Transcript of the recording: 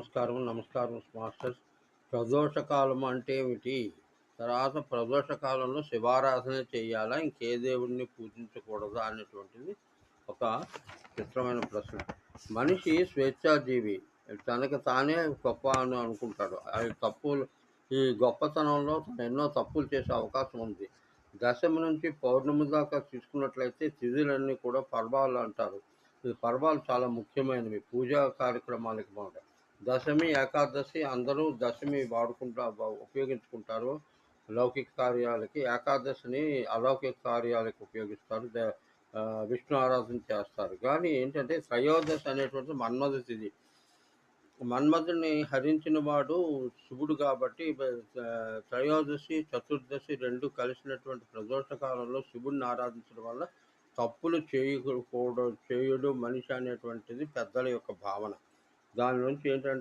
నమస్కారం. నమస్కారం మాస్టర్స్. ప్రదోష కాలం అంటే ఏమిటి? తర్వాత ప్రదోష కాలంలో శివారాధన చేయాలా? ఇంకే దేవుడిని పూజించకూడదా? అనేటువంటిది ఒక చిత్రమైన ప్రశ్న. మనిషి స్వేచ్ఛాజీవి. తనకు తానే గొప్ప అని అనుకుంటాడు. అది తప్పులు ఈ గొప్పతనంలో తను ఎన్నో తప్పులు చేసే అవకాశం ఉంది. దశమి నుంచి పౌర్ణమి దాకా తీసుకున్నట్లయితే తిథులన్నీ కూడా పర్వాలు అంటారు. ఈ పర్వాలు చాలా ముఖ్యమైనవి పూజా కార్యక్రమాలకి మాట. దశమి, ఏకాదశి అందరూ దశమి ఉపయోగించుకుంటారు లౌకిక కార్యాలకి. ఏకాదశిని అలౌకిక కార్యాలకు ఉపయోగిస్తారు. విష్ణు ఆరాధన చేస్తారు. కానీ ఏంటంటే త్రయోదశి అనేటువంటిది మన్మథ తిథి. మన్మధుడిని హరించిన వాడు శివుడు కాబట్టి త్రయోదశి, చతుర్దశి రెండు కలిసినటువంటి ప్రదోష కాలంలో శివుడిని ఆరాధించడం వల్ల తప్పులు చేయడు మనిషి అనేటువంటిది పెద్దల యొక్క భావన. దాని నుంచి ఏంటంటే